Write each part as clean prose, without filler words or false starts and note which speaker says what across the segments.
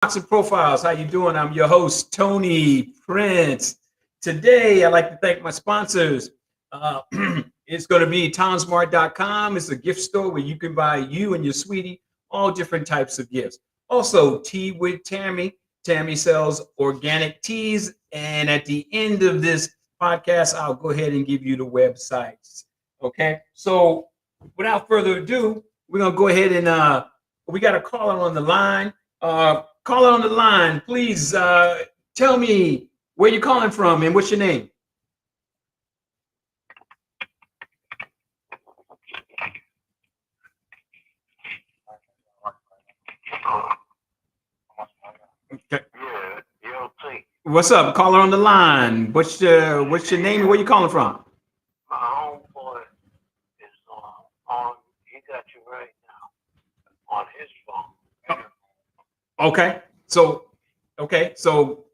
Speaker 1: Boxing Profiles. How you doing? I'm your host, Tony Prince. Today, I'd like to thank my sponsors. Uh, it's going to be tomsmart.com. It's a gift store where you can buy you and your sweetie all different types of gifts. Also, Tea with Tammy. Tammy sells organic teas. And at the end of this podcast, I'll go ahead and give you the websites. Okay. So without further ado, we're going to go ahead and we got a caller on the line. Caller on the line, please tell me where you're calling from and what's your name. Okay. What's up, caller on the line? What's your name and where you calling from?
Speaker 2: My homeboy is on. He got you right now on his phone.
Speaker 1: Okay, so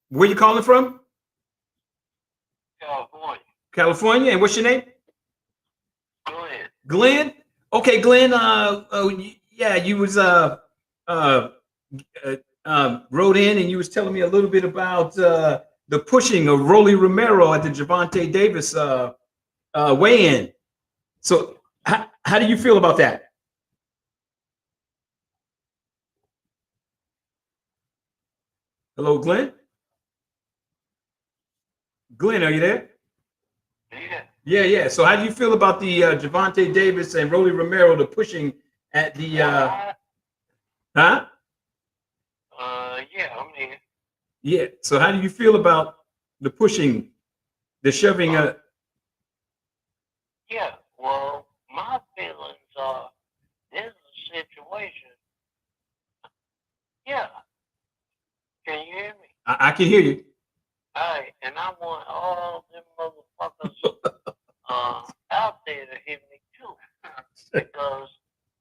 Speaker 1: where you calling from?
Speaker 2: California.
Speaker 1: California, and what's your name?
Speaker 2: Glenn.
Speaker 1: Glenn. Okay, Glenn. Yeah, you was wrote in and you was telling me a little bit about the pushing of Rolly Romero at the Gervonta Davis weigh-in. So, how do you feel about that? Hello, Glenn. Glenn, are you there?
Speaker 2: Yeah.
Speaker 1: Yeah. So, how do you feel about the Gervonta Davis and Rolly Romero, the pushing at the huh?
Speaker 2: Yeah, I'm here.
Speaker 1: Yeah. So, how do you feel about the pushing, the shoving?
Speaker 2: Yeah, well, my feelings are this is a situation. Yeah. Can you hear me?
Speaker 1: I can hear you.
Speaker 2: All right, and I want all them motherfuckers out there to hear me too. Because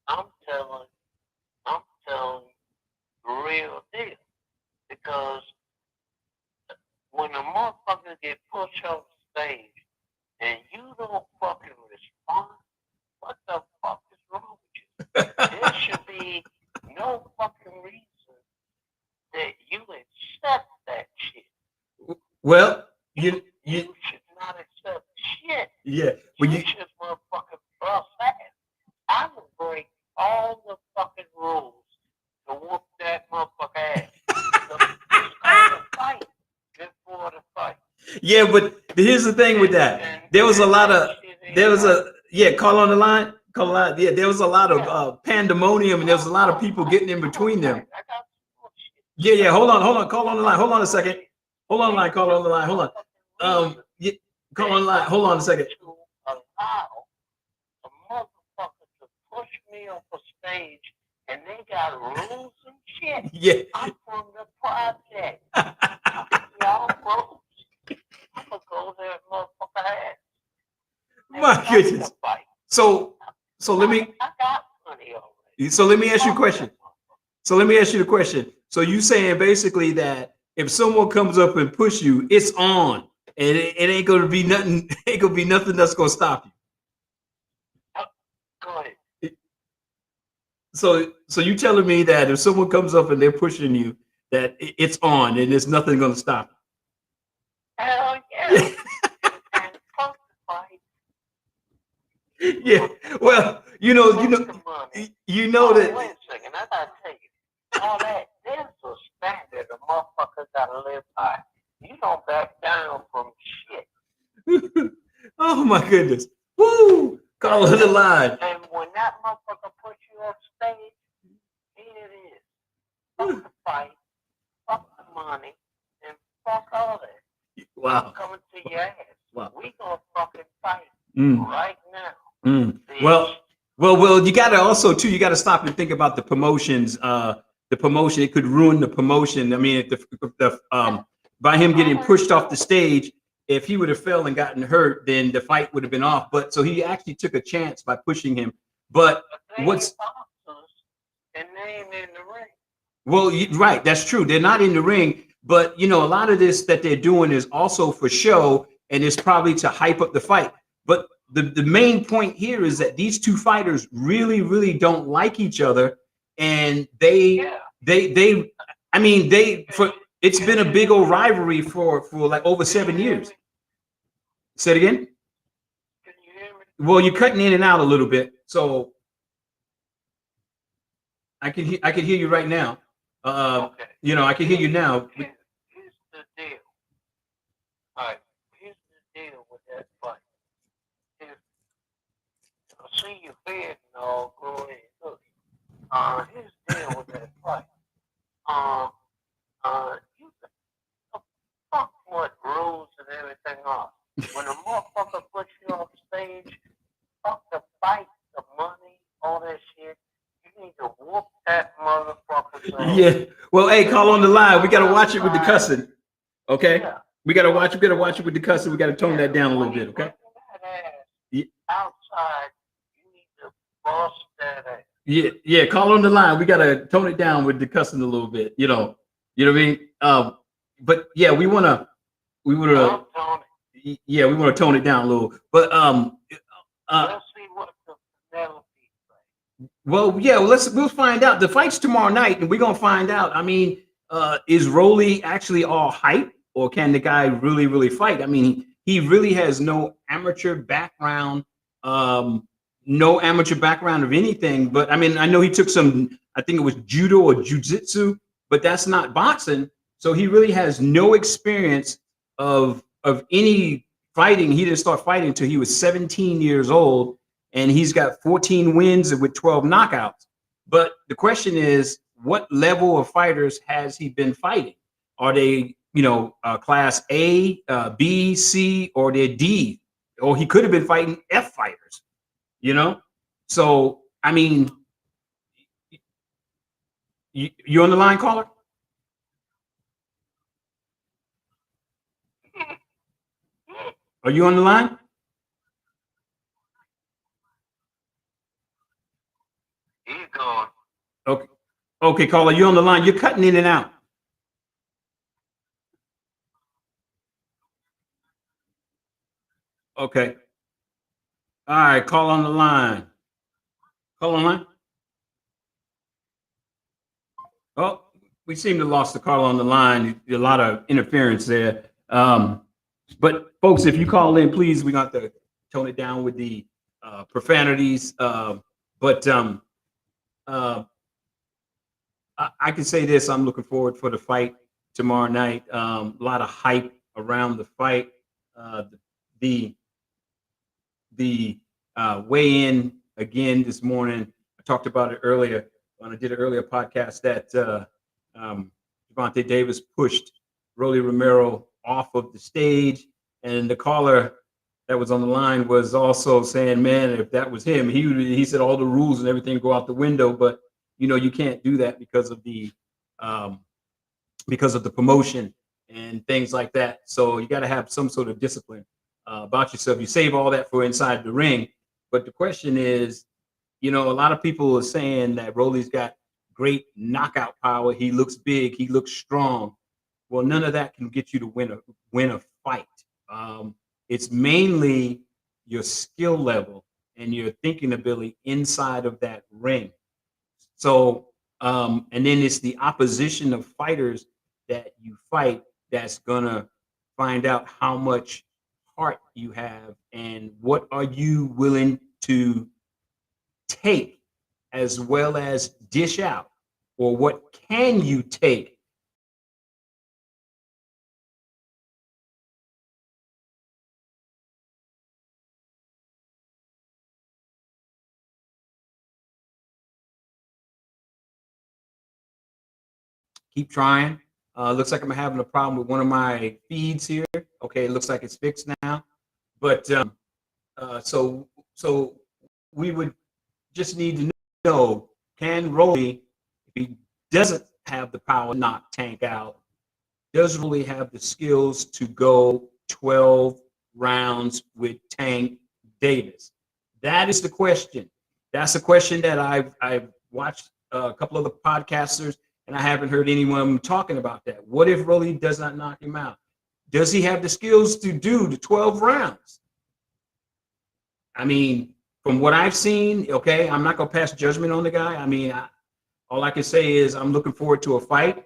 Speaker 2: I'm telling the real deal. Because when a motherfucker get pushed off stage and you don't fucking respond, what the fuck is wrong with you? There should be no fucking reason that you accept that shit.
Speaker 1: Well,
Speaker 2: you should not accept shit.
Speaker 1: Yeah.
Speaker 2: Well, you should motherfucking bust that. I would break all the fucking rules to whoop that motherfucker ass. It's called a fight before the fight.
Speaker 1: Yeah, but here's the thing with that. There was a lot of call on the line. Call on the line. Yeah, there was a lot of pandemonium and there was a lot of people getting in between them. Yeah. Hold on. Call on the line. Hold on a second. Hold on the line. Call on the line. Hold on. Call on the line. Hold on a second.
Speaker 2: To allow a motherfucker to push me off a stage and they got rules and shit.
Speaker 1: Yeah.
Speaker 2: I'm from the project. Y'all rules. I'm gonna go there, motherfucker ass.
Speaker 1: My goodness. So let me.
Speaker 2: I got money already.
Speaker 1: So let me ask you a question. So you saying basically that if someone comes up and push you, it's on, and it ain't gonna be nothing. Ain't gonna be nothing that's gonna stop you.
Speaker 2: Go ahead.
Speaker 1: So you telling me that if someone comes up and they're pushing you, that it's on and there's nothing gonna stop
Speaker 2: you? Hell yeah. And fuck the fight.
Speaker 1: Yeah. Well, you know that.
Speaker 2: Wait a second, I gotta tell you, all that there's a standard a motherfucker gotta live by. You don't back down from shit.
Speaker 1: Oh my goodness. Woo! Call on the line.
Speaker 2: And when that motherfucker puts you off stage, here it is. Fuck the fight, fuck the money, and fuck all that.
Speaker 1: Wow.
Speaker 2: I'm coming to your ass.
Speaker 1: Wow.
Speaker 2: We gonna fucking fight right now.
Speaker 1: Well, you gotta also too. You gotta stop and think about the promotions. The promotion, it could ruin the promotion. I mean, by him getting pushed off the stage, if he would have fell and gotten hurt, then the fight would have been off. But so he actually took a chance by pushing him. But what's
Speaker 2: and they ain't in the ring.
Speaker 1: Well, right, that's true. They're not in the ring, but a lot of this that they're doing is also for show, and it's probably to hype up the fight. But the main point here is that these two fighters really, really don't like each other, and they I mean, it's been a big old rivalry for like over 7 years. Say it again.
Speaker 2: Can you hear me?
Speaker 1: Well, you're cutting in and out a little bit, so I can hear you right now.
Speaker 2: Okay.
Speaker 1: I can hear you now.
Speaker 2: Here's the deal. All right. Here's the deal with that fight. If I see your bed and all, go ahead. Look. Here's the deal with that fight. You fuck what rules and everything are. When a motherfucker puts you off stage, fuck the fight, the money, all that shit. You need to whoop that motherfucker's ass.
Speaker 1: Yeah. Well, hey, call on the line. We gotta watch it with the cussing. Okay.
Speaker 2: Yeah.
Speaker 1: We gotta watch it with the cussing. We gotta tone that down a little bit. Okay.
Speaker 2: That ass outside, you need to bust that ass.
Speaker 1: Yeah. Call on the line. We gotta tone it down with the cussing a little bit. You know what I mean? But yeah, we wanna
Speaker 2: I'm Tony.
Speaker 1: yeah, we want to tone it down a little. But
Speaker 2: Let's see what the Penelope say.
Speaker 1: well, yeah, we'll find out. The fight's tomorrow night, and we're gonna find out. I mean, is Rolly actually all hype, or can the guy really, really fight? I mean, he really has no amateur background, no amateur background of anything. But I mean, I know he took some, I think it was judo or jujitsu, but that's not boxing. So he really has no experience of any fighting. He didn't start fighting until he was 17 years old, and he's got 14 wins with 12 knockouts. But the question is, what level of fighters has he been fighting? Are they, class A, B, C, or they're D? Or he could have been fighting F fighters, So, I mean, you on the line, caller? Are you on the line?
Speaker 2: He's gone.
Speaker 1: Okay, caller, you on the line? You're cutting in and out. Okay. All right, call on the line. Call on the line. Oh, we seem to lost the call on the line. A lot of interference there. But folks, if you call in, please, we got to tone it down with the profanities. But I can say this: I'm looking forward for the fight tomorrow night. A lot of hype around the fight. The weigh-in again this morning. I talked about it earlier when I did an earlier podcast that Gervonta Davis pushed Rolly Romero off of the stage, and the caller that was on the line was also saying, "Man, if that was him, he said all the rules and everything go out the window." But you can't do that because of the promotion and things like that. So you got to have some sort of discipline about yourself. You save all that for inside the ring. But the question is, a lot of people are saying that Rolly's got great knockout power. He looks big. He looks strong. Well, none of that can get you to win a fight. It's mainly your skill level and your thinking ability inside of that ring. So, and then it's the opposition of fighters that you fight that's gonna find out how much heart you have and what are you willing to take as well as dish out, or what can you take. Keep trying. Looks like I'm having a problem with one of my feeds here. Okay, it looks like it's fixed now. But so we would just need to know, can Rolly, if he doesn't have the power to knock Tank out, does Rolly have the skills to go 12 rounds with Tank Davis? That is the question. That's a question that I've watched a couple of the podcasters, and I haven't heard anyone talking about that. What if Rolly does not knock him out? Does he have the skills to do the 12 rounds? I mean, from what I've seen, okay, I'm not going to pass judgment on the guy. I mean, all I can say is I'm looking forward to a fight.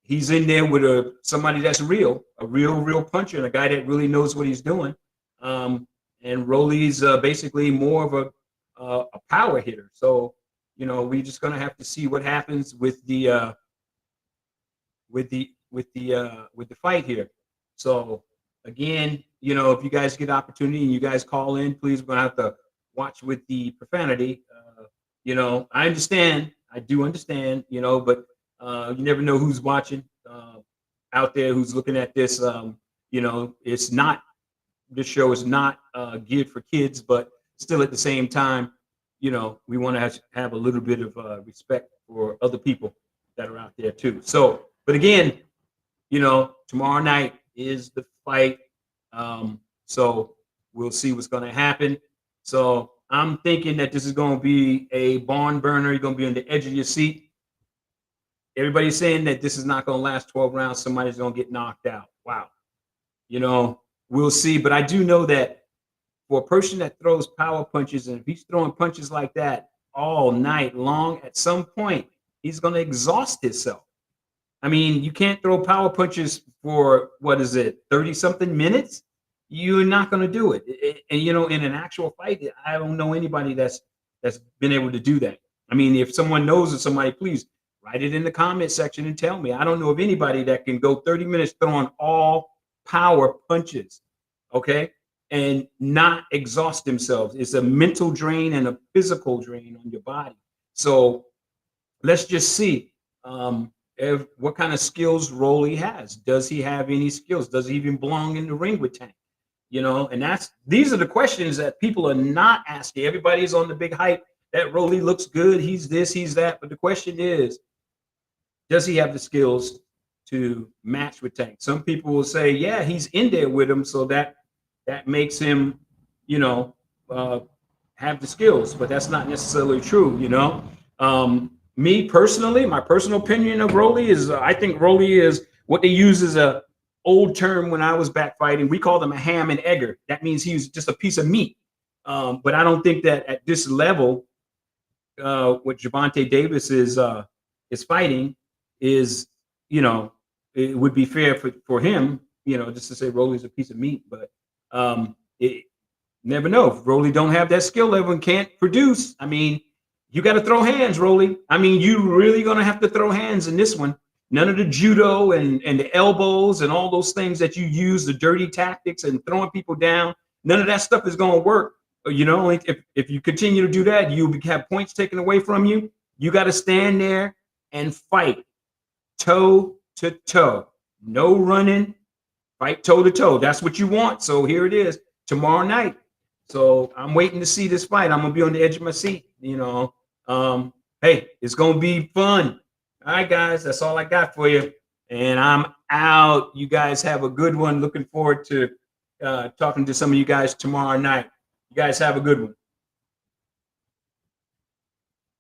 Speaker 1: He's in there with somebody that's a real puncher, and a guy that really knows what he's doing. And Rolly's basically more of a power hitter. So, you know, we're just gonna have to see what happens with the fight here. So again, you know, if you guys get opportunity and you guys call in, please, we're gonna have to watch with the profanity. You know, I understand, I do understand, you know, but you never know who's watching out there, who's looking at this. You know, this show is not geared for kids, but still at the same time, you know, we want to have a little bit of respect for other people that are out there too. So, but again, you know, tomorrow night is the fight. So we'll see what's going to happen. So I'm thinking that this is going to be a barn burner. You're going to be on the edge of your seat. Everybody's saying that this is not going to last 12 rounds. Somebody's going to get knocked out. Wow. You know, we'll see. But I do know that for a person that throws power punches, and if he's throwing punches like that all night long, at some point, he's going to exhaust himself. I mean, you can't throw power punches for, 30 something minutes. You're not going to do it. And, you know, in an actual fight, I don't know anybody that's been able to do that. I mean, if someone knows of somebody, please write it in the comment section and tell me. I don't know of anybody that can go 30 minutes throwing all power punches, okay, and not exhaust themselves. It's a mental drain and a physical drain on your body. So let's just see what kind of skills Rolly has. Does he have any skills? Does he even belong in the ring with Tank? You know, and these are the questions that people are not asking. Everybody's on the big hype that Rolly looks good. He's this, he's that. But the question is, does he have the skills to match with Tank? Some people will say, yeah, he's in there with him, so that makes him, you know, have the skills. But that's not necessarily true, you know. Me personally, my personal opinion of Rolly is, I think Rolly is what they use as a old term when I was back fighting. We called him a ham and egger. That means he was just a piece of meat. But I don't think that at this level, what Gervonta Davis is fighting is, you know, it would be fair for him, you know, just to say Rolly's a piece of meat. But it never know. If Rolly don't have that skill level and can't produce, I mean, you got to throw hands, Rolly. I mean, you really gonna have to throw hands in this one. None of the judo and the elbows and all those things that you use, the dirty tactics and throwing people down, none of that stuff is going to work. You know, if you continue to do that, you have points taken away from you. You got to stand there and fight toe to toe. No running, fight toe to toe. That's what you want. So here it is tomorrow night. So I'm waiting to see this fight. I'm going to be on the edge of my seat. You know, hey, it's going to be fun. All right, guys, that's all I got for you. And I'm out. You guys have a good one. Looking forward to talking to some of you guys tomorrow night. You guys have a good one.